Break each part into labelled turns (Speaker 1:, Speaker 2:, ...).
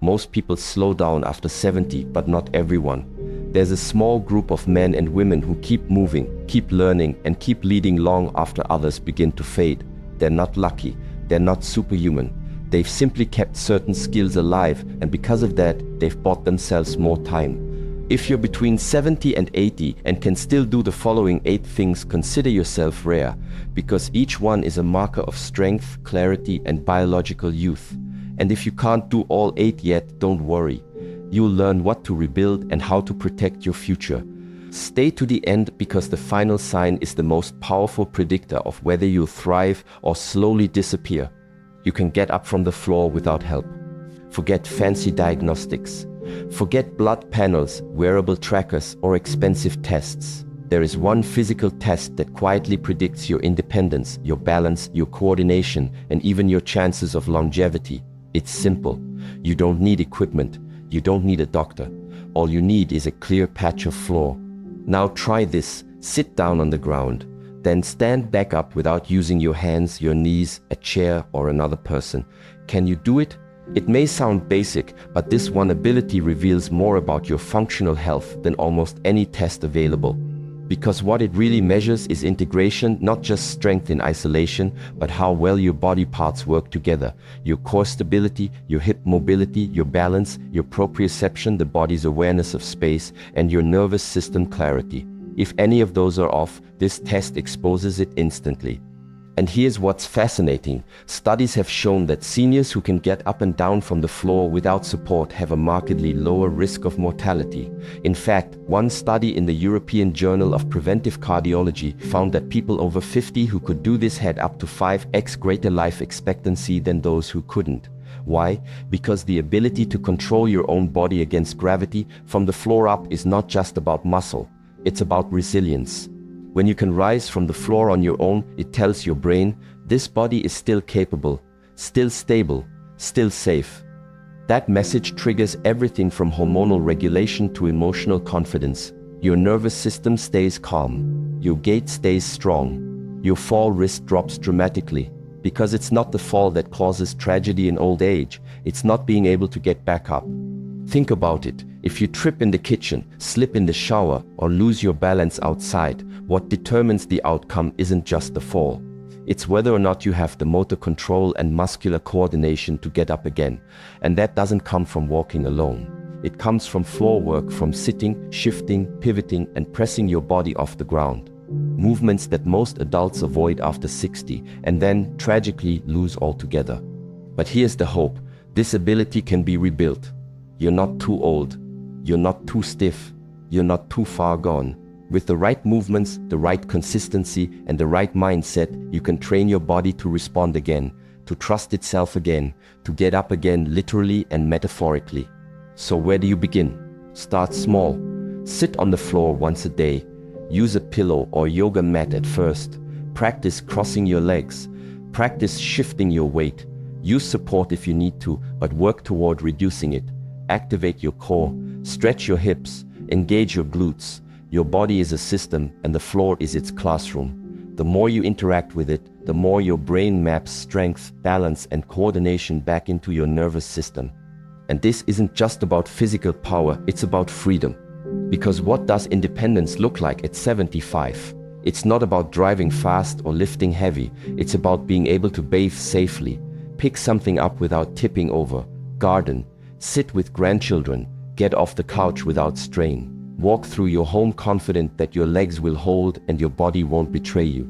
Speaker 1: Most people slow down after 70, but not everyone. There's a small group of men and women who keep moving, keep learning, and keep leading long after others begin to fade. They're not lucky, they're not superhuman. They've simply kept certain skills alive, and because of that, they've bought themselves more time. If you're between 70 and 80 and can still do the following 8 things, consider yourself rare, because each one is a marker of strength, clarity, and biological youth. And if you can't do all 8 yet, don't worry. You'll learn what to rebuild and how to protect your future. Stay to the end, because the final sign is the most powerful predictor of whether you'll thrive or slowly disappear. You can get up from the floor without help. Forget fancy diagnostics. Forget blood panels, wearable trackers, or expensive tests. There is one physical test that quietly predicts your independence, your balance, your coordination, and even your chances of longevity. It's simple. You don't need equipment. You don't need a doctor. All you need is a clear patch of floor. Now try this. Sit down on the ground. Then stand back up without using your hands, your knees, a chair, or another person. Can you do it? It may sound basic, but this one ability reveals more about your functional health than almost any test available. Because what it really measures is integration, not just strength in isolation, but how well your body parts work together. Your core stability, your hip mobility, your balance, your proprioception, the body's awareness of space, and your nervous system clarity. If any of those are off, this test exposes it instantly. And here's what's fascinating. Studies have shown that seniors who can get up and down from the floor without support have a markedly lower risk of mortality. In fact, one study in the European Journal of Preventive Cardiology found that people over 50 who could do this had up to 5x greater life expectancy than those who couldn't. Why? Because the ability to control your own body against gravity from the floor up is not just about muscle, it's about resilience. When you can rise from the floor on your own, it tells your brain, this body is still capable, still stable, still safe. That message triggers everything from hormonal regulation to emotional confidence. Your nervous system stays calm. Your gait stays strong. Your fall risk drops dramatically. Because it's not the fall that causes tragedy in old age. It's not being able to get back up. Think about it. If you trip in the kitchen, slip in the shower, or lose your balance outside, what determines the outcome isn't just the fall. It's whether or not you have the motor control and muscular coordination to get up again. And that doesn't come from walking alone. It comes from floor work, from sitting, shifting, pivoting, and pressing your body off the ground. Movements that most adults avoid after 60 and then tragically lose altogether. But here's the hope. This ability can be rebuilt. You're not too old. You're not too stiff. You're not too far gone. With the right movements, the right consistency, and the right mindset, you can train your body to respond again, to trust itself again, to get up again, literally and metaphorically. So where do you begin? Start small. Sit on the floor once a day. Use a pillow or yoga mat at first. Practice crossing your legs. Practice shifting your weight. Use support if you need to, but work toward reducing it. Activate your core. Stretch your hips. Engage your glutes. Your body is a system, and the floor is its classroom. The more you interact with it, the more your brain maps strength, balance, and coordination back into your nervous system. And this isn't just about physical power, it's about freedom. Because what does independence look like at 75? It's not about driving fast or lifting heavy. It's about being able to bathe safely, pick something up without tipping over, garden, sit with grandchildren, get off the couch without strain. Walk through your home confident that your legs will hold and your body won't betray you.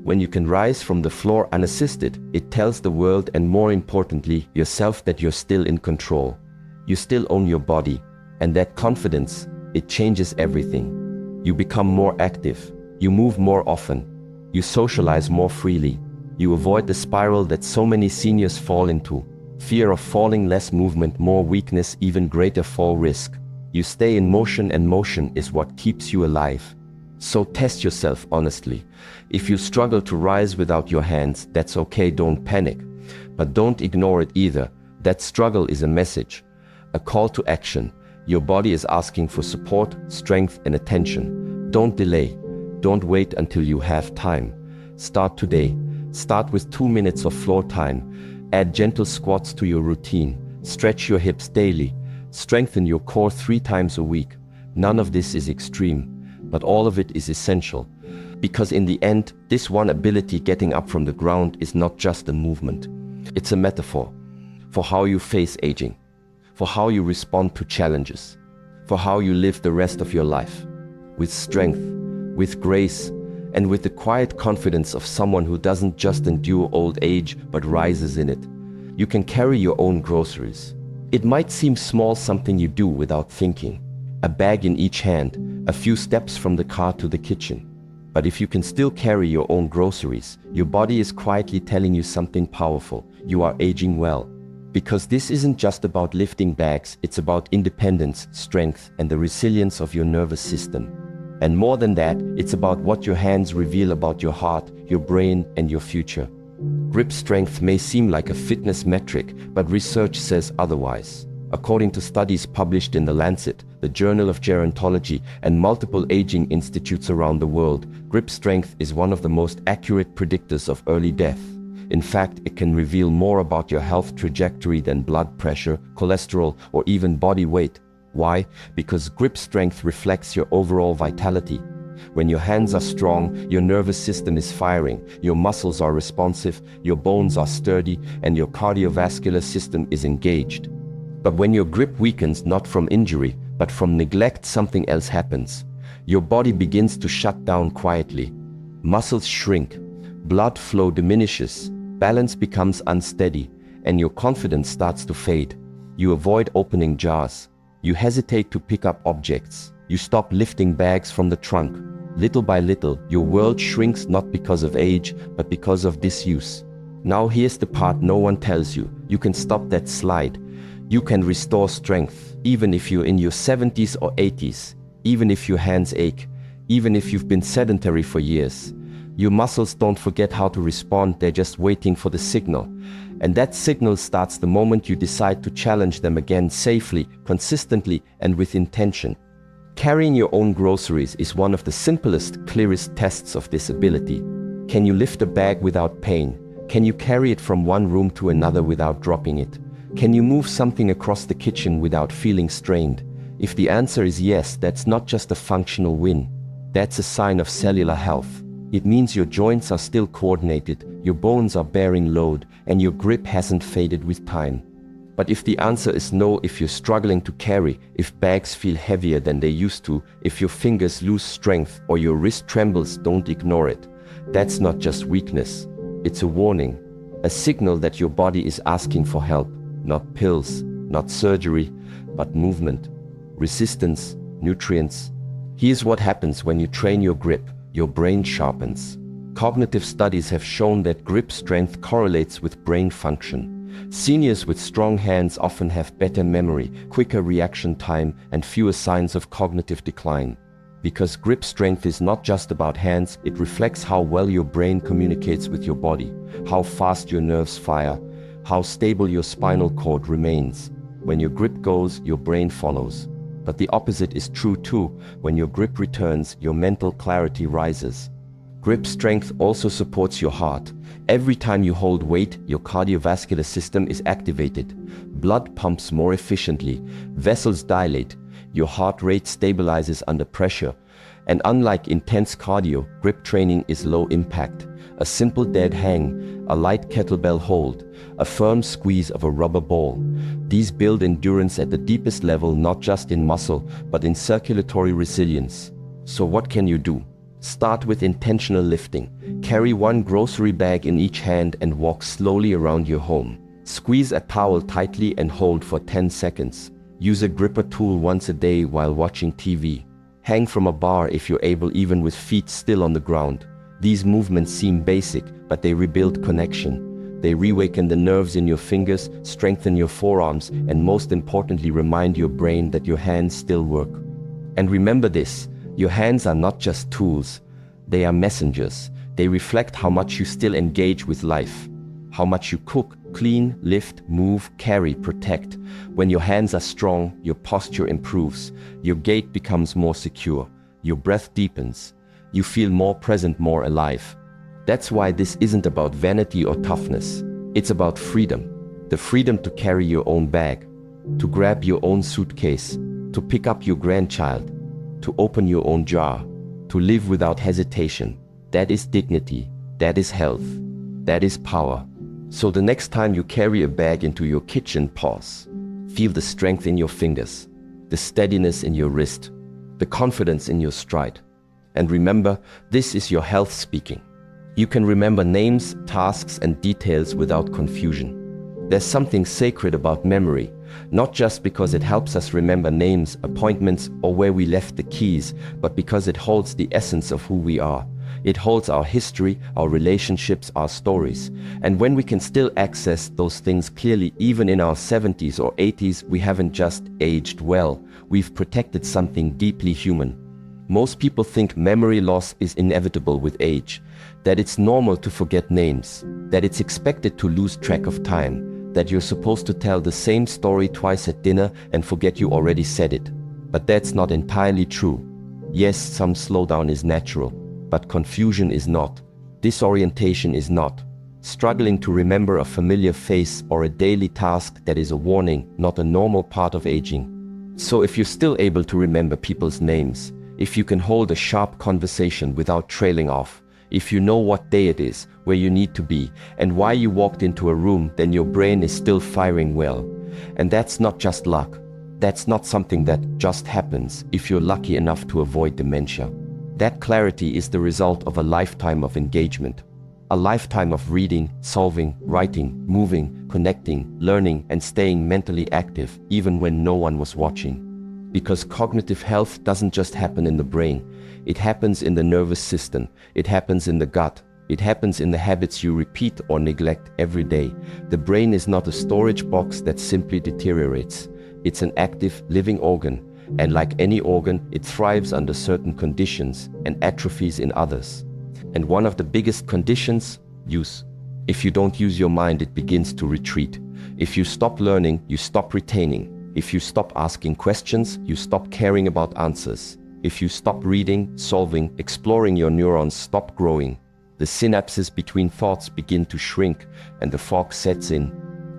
Speaker 1: When you can rise from the floor unassisted, it tells the world, and more importantly, yourself, that you're still in control. You still own your body. And that confidence, it changes everything. You become more active. You move more often. You socialize more freely. You avoid the spiral that so many seniors fall into. Fear of falling, less movement, more weakness, even greater fall risk. You stay in motion, and motion is what keeps you alive. So test yourself honestly. If you struggle to rise without your hands, that's okay, don't panic. But don't ignore it either. That struggle is a message, a call to action. Your body is asking for support, strength, and attention. Don't delay. Don't wait until you have time. Start today. Start with 2 minutes of floor time. Add gentle squats to your routine. Stretch your hips daily. Strengthen your core 3 times a week. None of this is extreme, but all of it is essential. Because in the end, this one ability, getting up from the ground, is not just a movement. It's a metaphor for how you face aging, for how you respond to challenges, for how you live the rest of your life. With strength, with grace, and with the quiet confidence of someone who doesn't just endure old age, but rises in it. You can carry your own groceries. It might seem small, something you do without thinking. A bag in each hand, a few steps from the car to the kitchen. But if you can still carry your own groceries, your body is quietly telling you something powerful. You are aging well. Because this isn't just about lifting bags, it's about independence, strength, and the resilience of your nervous system. And more than that, it's about what your hands reveal about your heart, your brain, and your future. Grip strength may seem like a fitness metric, but research says otherwise. According to studies published in The Lancet, the Journal of Gerontology, and multiple aging institutes around the world, grip strength is one of the most accurate predictors of early death. In fact, it can reveal more about your health trajectory than blood pressure, cholesterol, or even body weight. Why? Because grip strength reflects your overall vitality. When your hands are strong, your nervous system is firing, your muscles are responsive, your bones are sturdy, and your cardiovascular system is engaged. But when your grip weakens, not from injury, but from neglect, something else happens. Your body begins to shut down quietly. Muscles shrink, blood flow diminishes, balance becomes unsteady, and your confidence starts to fade. You avoid opening jars. You hesitate to pick up objects. You stop lifting bags from the trunk. Little by little, your world shrinks, not because of age, but because of disuse. Now here's the part no one tells you. You can stop that slide. You can restore strength, even if you're in your 70s or 80s, even if your hands ache, even if you've been sedentary for years. Your muscles don't forget how to respond, they're just waiting for the signal. And that signal starts the moment you decide to challenge them again, safely, consistently, and with intention. Carrying your own groceries is one of the simplest, clearest tests of this ability. Can you lift a bag without pain? Can you carry it from one room to another without dropping it? Can you move something across the kitchen without feeling strained? If the answer is yes, that's not just a functional win. That's a sign of cellular health. It means your joints are still coordinated, your bones are bearing load, and your grip hasn't faded with time. But if the answer is no, if you're struggling to carry, if bags feel heavier than they used to, if your fingers lose strength or your wrist trembles, don't ignore it. That's not just weakness. It's a warning, a signal that your body is asking for help. Not pills, not surgery, but movement, resistance, nutrients. Here's what happens when you train your grip. Your brain sharpens. Cognitive studies have shown that grip strength correlates with brain function. Seniors with strong hands often have better memory, quicker reaction time, and fewer signs of cognitive decline. Because grip strength is not just about hands, it reflects how well your brain communicates with your body, how fast your nerves fire, how stable your spinal cord remains. When your grip goes, your brain follows. But the opposite is true too. When your grip returns, your mental clarity rises. Grip strength also supports your heart. Every time you hold weight, your cardiovascular system is activated. Blood pumps more efficiently, vessels dilate, your heart rate stabilizes under pressure. And unlike intense cardio, grip training is low impact. A simple dead hang, a light kettlebell hold, a firm squeeze of a rubber ball. These build endurance at the deepest level, not just in muscle, but in circulatory resilience. So what can you do? Start with intentional lifting. Carry one grocery bag in each hand and walk slowly around your home. Squeeze a towel tightly and hold for 10 seconds. Use a gripper tool once a day while watching TV. Hang from a bar if you're able, even with feet still on the ground. These movements seem basic, but they rebuild connection. They reawaken the nerves in your fingers, strengthen your forearms, and most importantly, remind your brain that your hands still work. And remember this, your hands are not just tools. They are messengers. They reflect how much you still engage with life, how much you cook, clean, lift, move, carry, protect. When your hands are strong, your posture improves, your gait becomes more secure, your breath deepens. You feel more present, more alive. That's why this isn't about vanity or toughness. It's about freedom. The freedom to carry your own bag, to grab your own suitcase, to pick up your grandchild, to open your own jar, to live without hesitation. That is dignity. That is health. That is power. So the next time you carry a bag into your kitchen, pause. Feel the strength in your fingers, the steadiness in your wrist, the confidence in your stride. And remember, this is your health speaking. You can remember names, tasks, and details without confusion. There's something sacred about memory, not just because it helps us remember names, appointments, or where we left the keys, but because it holds the essence of who we are. It holds our history, our relationships, our stories. And when we can still access those things clearly, even in our 70s or 80s, we haven't just aged well. We've protected something deeply human. Most people think memory loss is inevitable with age, that it's normal to forget names, that it's expected to lose track of time, that you're supposed to tell the same story twice at dinner and forget you already said it. But that's not entirely true. Yes, some slowdown is natural, but confusion is not. Disorientation is not. Struggling to remember a familiar face or a daily task, that is a warning, not a normal part of aging. So if you're still able to remember people's names, if you can hold a sharp conversation without trailing off, if you know what day it is, where you need to be, and why you walked into a room, then your brain is still firing well. And that's not just luck. That's not something that just happens if you're lucky enough to avoid dementia. That clarity is the result of a lifetime of engagement. A lifetime of reading, solving, writing, moving, connecting, learning, and staying mentally active, even when no one was watching. Because cognitive health doesn't just happen in the brain. It happens in the nervous system. It happens in the gut. It happens in the habits you repeat or neglect every day. The brain is not a storage box that simply deteriorates. It's an active, living organ. And like any organ, it thrives under certain conditions and atrophies in others. And one of the biggest conditions, use. If you don't use your mind, it begins to retreat. If you stop learning, you stop retaining. If you stop asking questions, you stop caring about answers. If you stop reading, solving, exploring, your neurons stop growing. The synapses between thoughts begin to shrink and the fog sets in.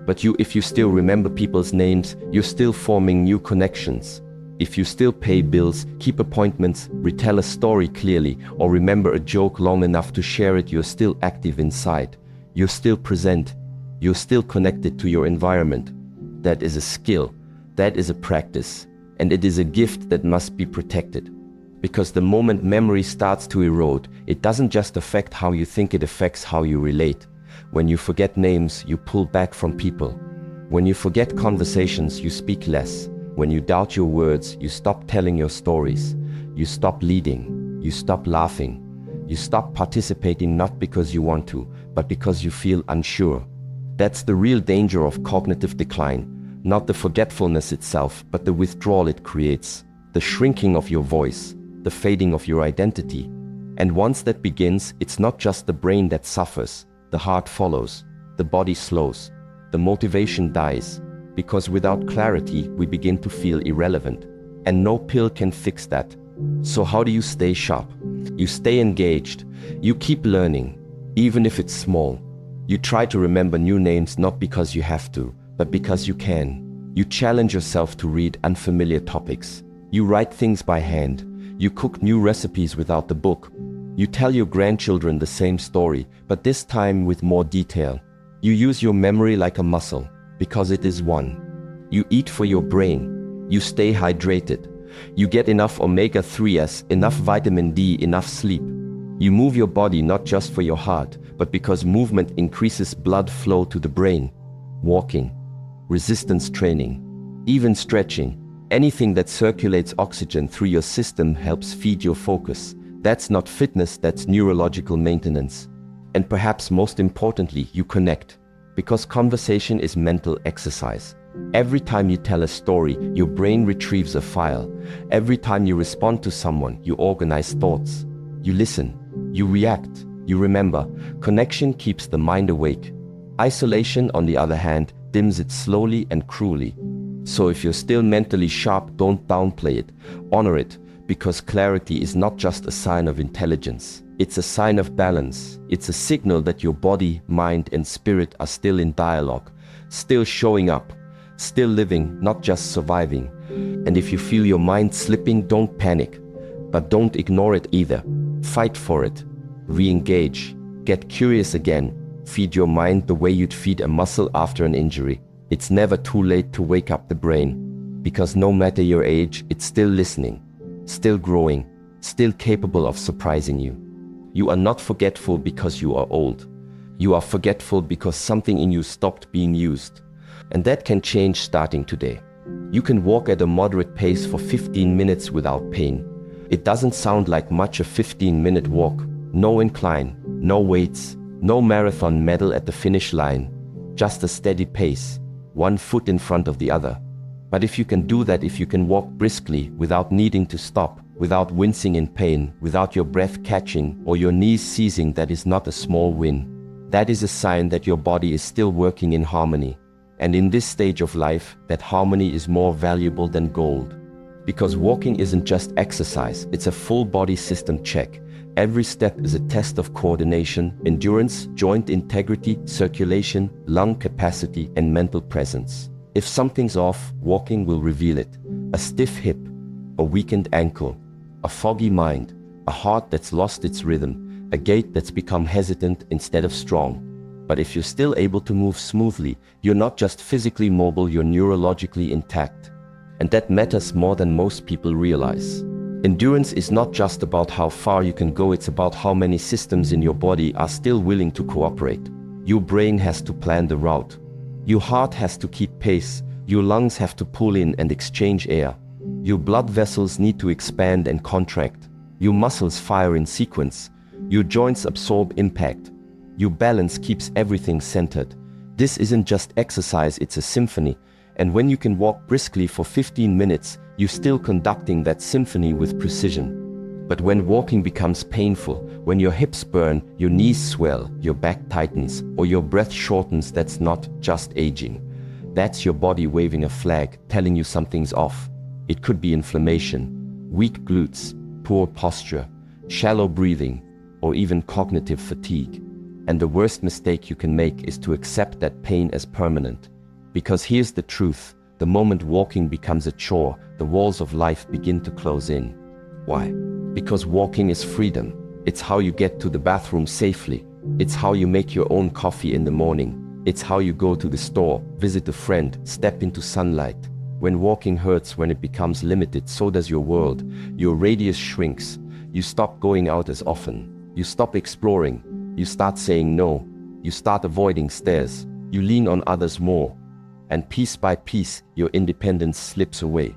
Speaker 1: But if you still remember people's names, you're still forming new connections. If you still pay bills, keep appointments, retell a story clearly, or remember a joke long enough to share it, you're still active inside. You're still present. You're still connected to your environment. That is a skill. That is a practice. And it is a gift that must be protected. Because the moment memory starts to erode, it doesn't just affect how you think, it affects how you relate. When you forget names, you pull back from people. When you forget conversations, you speak less. When you doubt your words, you stop telling your stories. You stop leading. You stop laughing. You stop participating, not because you want to, but because you feel unsure. That's the real danger of cognitive decline. Not the forgetfulness itself, but the withdrawal it creates. The shrinking of your voice. The fading of your identity. And once that begins, it's not just the brain that suffers. The heart follows. The body slows. The motivation dies. Because without clarity, we begin to feel irrelevant. And no pill can fix that. So how do you stay sharp? You stay engaged. You keep learning, even if it's small. You try to remember new names not because you have to, but because you can. You challenge yourself to read unfamiliar topics. You write things by hand. You cook new recipes without the book. You tell your grandchildren the same story, but this time with more detail. You use your memory like a muscle. Because it is one. You eat for your brain. You stay hydrated. You get enough omega-3s, enough vitamin D, enough sleep. You move your body not just for your heart, but because movement increases blood flow to the brain. Walking, resistance training, even stretching, anything that circulates oxygen through your system helps feed your focus. That's not fitness, that's neurological maintenance. And perhaps most importantly, you connect. Because conversation is mental exercise. Every time you tell a story, your brain retrieves a file. Every time you respond to someone, you organize thoughts. You listen. You react. You remember. Connection keeps the mind awake. Isolation, on the other hand, dims it slowly and cruelly. So if you're still mentally sharp, don't downplay it. Honor it. Because clarity is not just a sign of intelligence. It's a sign of balance. It's a signal that your body, mind, and spirit are still in dialogue. still showing up, still living, not just surviving. And if you feel your mind slipping, don't panic, but don't ignore it either. Fight for it, re-engage, get curious again, feed your mind the way you'd feed a muscle after an injury. It's never too late to wake up the brain, because no matter your age, it's still listening, still growing, still capable of surprising you. You are not forgetful because you are old. You are forgetful because something in you stopped being used. And that can change starting today. You can walk at a moderate pace for 15 minutes without pain. It doesn't sound like much, a 15-minute walk. No incline, no weights, no marathon medal at the finish line. Just a steady pace, one foot in front of the other. But if you can do that, if you can walk briskly without needing to stop, without wincing in pain, without your breath catching or your knees seizing, that is not a small win. That is a sign that your body is still working in harmony. And in this stage of life, that harmony is more valuable than gold. Because walking isn't just exercise, it's a full body system check. Every step is a test of coordination, endurance, joint integrity, circulation, lung capacity, and mental presence. If something's off, walking will reveal it. A stiff hip, a weakened ankle, a foggy mind, a heart that's lost its rhythm, a gait that's become hesitant instead of strong. But if you're still able to move smoothly, you're not just physically mobile, you're neurologically intact. And that matters more than most people realize. Endurance is not just about how far you can go, it's about how many systems in your body are still willing to cooperate. Your brain has to plan the route. Your heart has to keep pace. Your lungs have to pull in and exchange air. Your blood vessels need to expand and contract. Your muscles fire in sequence. Your joints absorb impact. Your balance keeps everything centered. This isn't just exercise, it's a symphony. And when you can walk briskly for 15 minutes, you're still conducting that symphony with precision. But when walking becomes painful, when your hips burn, your knees swell, your back tightens, or your breath shortens, that's not just aging. That's your body waving a flag, telling you something's off. It could be inflammation, weak glutes, poor posture, shallow breathing, or even cognitive fatigue. And the worst mistake you can make is to accept that pain as permanent. Because here's the truth, the moment walking becomes a chore, the walls of life begin to close in. Why? Because walking is freedom. It's how you get to the bathroom safely. It's how you make your own coffee in the morning. It's how you go to the store, visit a friend, step into sunlight. When walking hurts, when it becomes limited, so does your world. Your radius shrinks. You stop going out as often. You stop exploring. You start saying no. You start avoiding stairs. You lean on others more. And piece by piece, your independence slips away.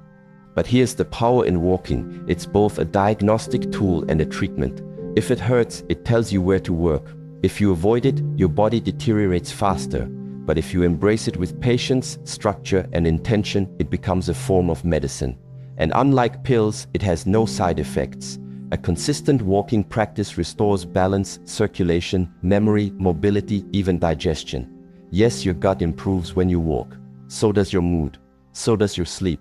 Speaker 1: But here's the power in walking. It's both a diagnostic tool and a treatment. If it hurts, it tells you where to work. If you avoid it, your body deteriorates faster. But if you embrace it with patience, structure, and intention, it becomes a form of medicine. And unlike pills, it has no side effects. A consistent walking practice restores balance, circulation, memory, mobility, even digestion. Yes, your gut improves when you walk. So does your mood. So does your sleep.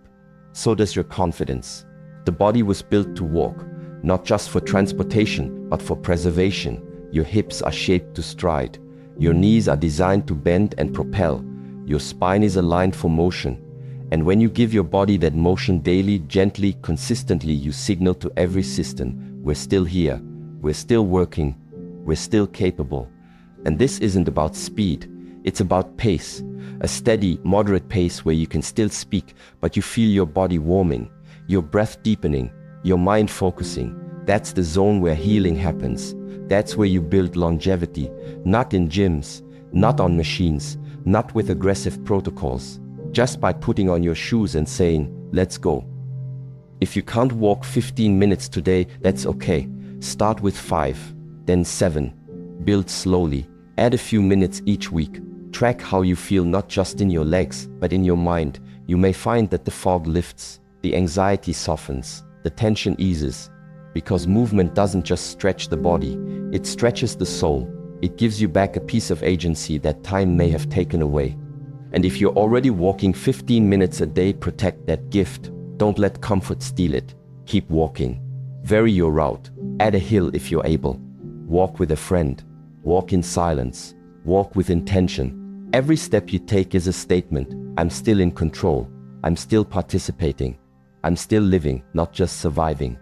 Speaker 1: So does your confidence. The body was built to walk, not just for transportation, but for preservation. Your hips are shaped to stride. Your knees are designed to bend and propel. Your spine is aligned for motion. And when you give your body that motion daily, gently, consistently, you signal to every system, we're still here, we're still working, we're still capable. And this isn't about speed, it's about pace. A steady, moderate pace where you can still speak, but you feel your body warming, your breath deepening, your mind focusing. That's the zone where healing happens. That's where you build longevity, not in gyms, not on machines, not with aggressive protocols. Just by putting on your shoes and saying, let's go. If you can't walk 15 minutes today, that's okay. Start with 5, then 7. Build slowly. Add a few minutes each week. Track how you feel, not just in your legs, but in your mind. You may find that the fog lifts, the anxiety softens, the tension eases. Because movement doesn't just stretch the body, it stretches the soul. It gives you back a piece of agency that time may have taken away. And if you're already walking 15 minutes a day, protect that gift. Don't let comfort steal it. Keep walking. Vary your route. Add a hill if you're able. Walk with a friend. Walk in silence. Walk with intention. Every step you take is a statement. I'm still in control. I'm still participating. I'm still living, not just surviving.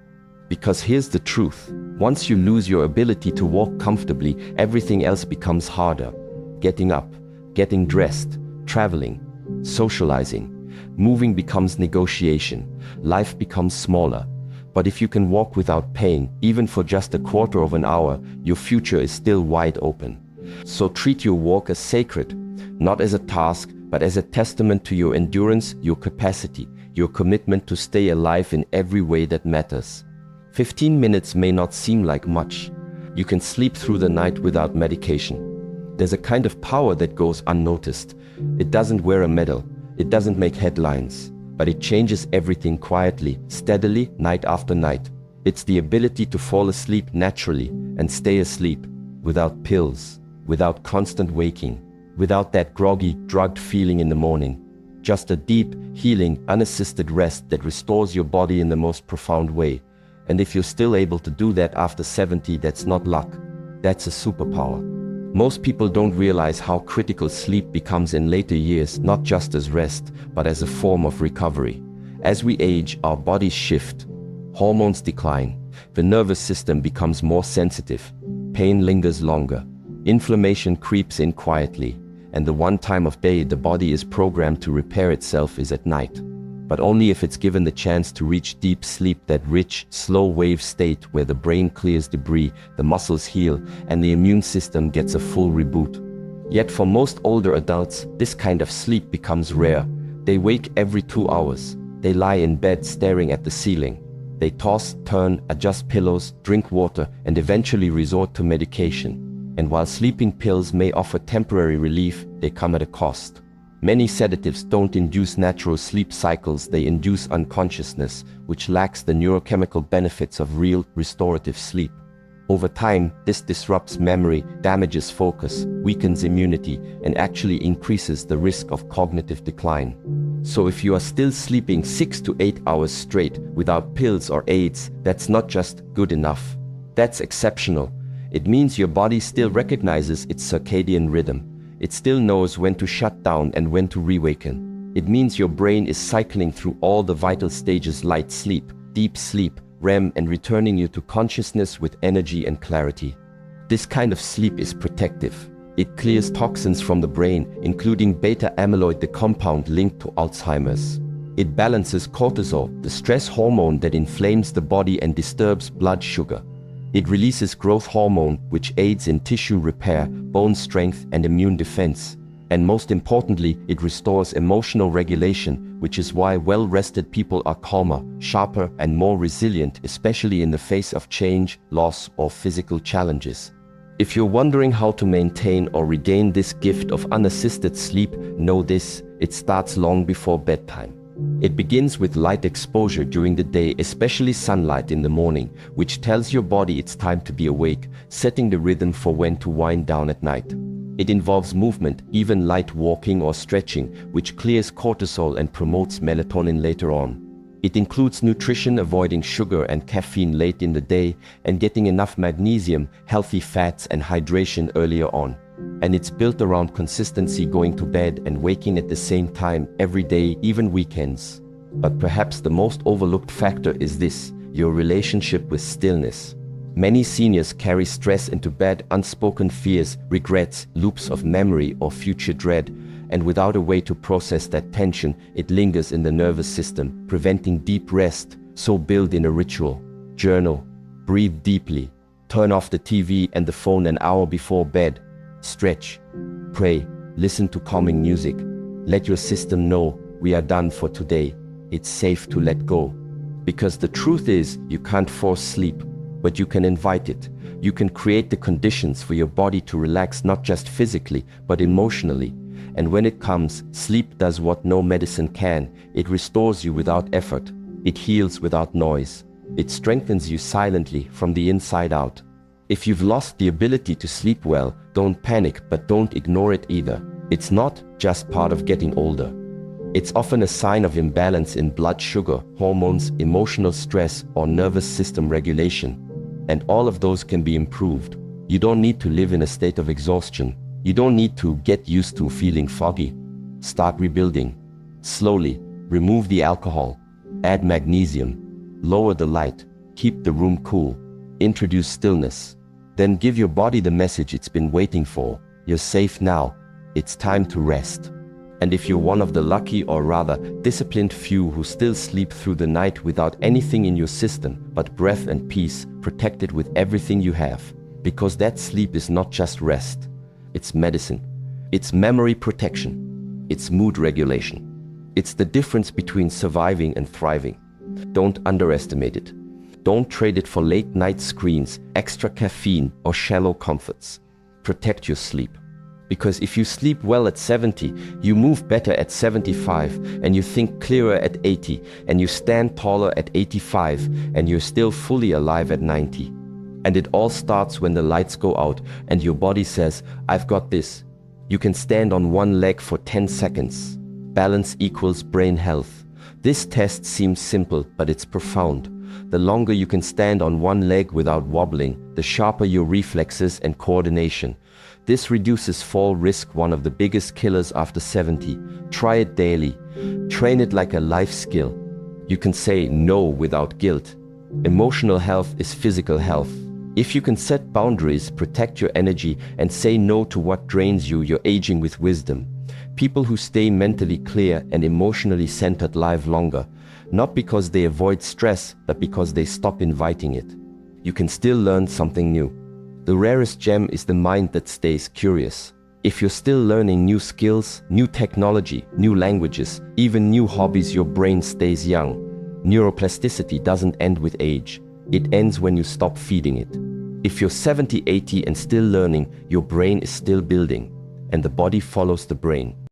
Speaker 1: Because here's the truth. Once you lose your ability to walk comfortably, everything else becomes harder. Getting up, getting dressed, traveling, socializing. Moving becomes negotiation. Life becomes smaller. But if you can walk without pain, even for just a quarter of an hour, your future is still wide open. So treat your walk as sacred, not as a task, but as a testament to your endurance, your capacity, your commitment to stay alive in every way that matters. 15 minutes may not seem like much. You can sleep through the night without medication. There's a kind of power that goes unnoticed. It doesn't wear a medal. It doesn't make headlines. But it changes everything quietly, steadily, night after night. It's the ability to fall asleep naturally and stay asleep without pills, without constant waking, without that groggy, drugged feeling in the morning. Just a deep, healing, unassisted rest that restores your body in the most profound way. And if you're still able to do that after 70, that's not luck. That's a superpower. Most people don't realize how critical sleep becomes in later years, not just as rest, but as a form of recovery. As we age, our bodies shift. Hormones decline. The nervous system becomes more sensitive. Pain lingers longer. Inflammation creeps in quietly. And the one time of day the body is programmed to repair itself is at night. But only if it's given the chance to reach deep sleep, that rich, slow wave state where the brain clears debris, the muscles heal, and the immune system gets a full reboot. Yet for most older adults, this kind of sleep becomes rare. They wake every 2 hours. They lie in bed staring at the ceiling. They toss, turn, adjust pillows, drink water, and eventually resort to medication. And while sleeping pills may offer temporary relief, they come at a cost. Many sedatives don't induce natural sleep cycles, they induce unconsciousness, which lacks the neurochemical benefits of real, restorative sleep. Over time, this disrupts memory, damages focus, weakens immunity, and actually increases the risk of cognitive decline. So if you are still sleeping 6 to 8 hours straight without pills or aids, that's not just good enough. That's exceptional. It means your body still recognizes its circadian rhythm. It still knows when to shut down and when to reawaken. It means your brain is cycling through all the vital stages: light sleep, deep sleep, REM, and returning you to consciousness with energy and clarity. This kind of sleep is protective. It clears toxins from the brain, including beta amyloid, the compound linked to Alzheimer's. It balances cortisol, the stress hormone that inflames the body and disturbs blood sugar. It releases growth hormone, which aids in tissue repair, bone strength, and immune defense. And most importantly, it restores emotional regulation, which is why well-rested people are calmer, sharper, and more resilient, especially in the face of change, loss, or physical challenges. If you're wondering how to maintain or regain this gift of unassisted sleep, know this: it starts long before bedtime. It begins with light exposure during the day, especially sunlight in the morning, which tells your body it's time to be awake, setting the rhythm for when to wind down at night. It involves movement, even light walking or stretching, which clears cortisol and promotes melatonin later on. It includes nutrition, avoiding sugar and caffeine late in the day, and getting enough magnesium, healthy fats, and hydration earlier on. And it's built around consistency, going to bed and waking at the same time every day, even weekends. But perhaps the most overlooked factor is this: your relationship with stillness. Many seniors carry stress into bed, unspoken fears, regrets, loops of memory, or future dread. And without a way to process that tension, it lingers in the nervous system, preventing deep rest. So build in a ritual. Journal. Breathe deeply. Turn off the TV and the phone an hour before bed. Stretch. Pray. Listen to calming music. Let your system know we are done for today. It's safe to let go. Because the truth is, you can't force sleep, but you can invite it. You can create the conditions for your body to relax, not just physically, but emotionally. And when it comes, sleep does what no medicine can. It restores you without effort. It heals without noise. It strengthens you silently from the inside out. If you've lost the ability to sleep well, don't panic, but don't ignore it either. It's not just part of getting older. It's often a sign of imbalance in blood sugar, hormones, emotional stress, or nervous system regulation. And all of those can be improved. You don't need to live in a state of exhaustion. You don't need to get used to feeling foggy. Start rebuilding. Slowly, remove the alcohol, add magnesium, lower the light, keep the room cool, introduce stillness. Then give your body the message it's been waiting for. You're safe now. It's time to rest. And if you're one of the lucky, or rather disciplined few who still sleep through the night without anything in your system but breath and peace, protected with everything you have, because that sleep is not just rest, it's medicine, it's memory protection, it's mood regulation. It's the difference between surviving and thriving. Don't underestimate it. Don't trade it for late night screens, extra caffeine, or shallow comforts. Protect your sleep. Because if you sleep well at 70, you move better at 75, and you think clearer at 80, and you stand taller at 85, and you're still fully alive at 90. And it all starts when the lights go out and your body says, I've got this. You can stand on one leg for 10 seconds. Balance equals brain health. This test seems simple, but it's profound. The longer you can stand on one leg without wobbling, the sharper your reflexes and coordination. This reduces fall risk, one of the biggest killers after 70. Try it daily. Train it like a life skill. You can say no without guilt. Emotional health is physical health. If you can set boundaries, protect your energy, and say no to what drains you, you're aging with wisdom. People who stay mentally clear and emotionally centered live longer, not because they avoid stress, but because they stop inviting it. You can still learn something new. The rarest gem is the mind that stays curious. If you're still learning new skills, new technology, new languages, even new hobbies, your brain stays young. Neuroplasticity doesn't end with age. It ends when you stop feeding it. If you're 70, 80 and still learning, your brain is still building, and the body follows the brain.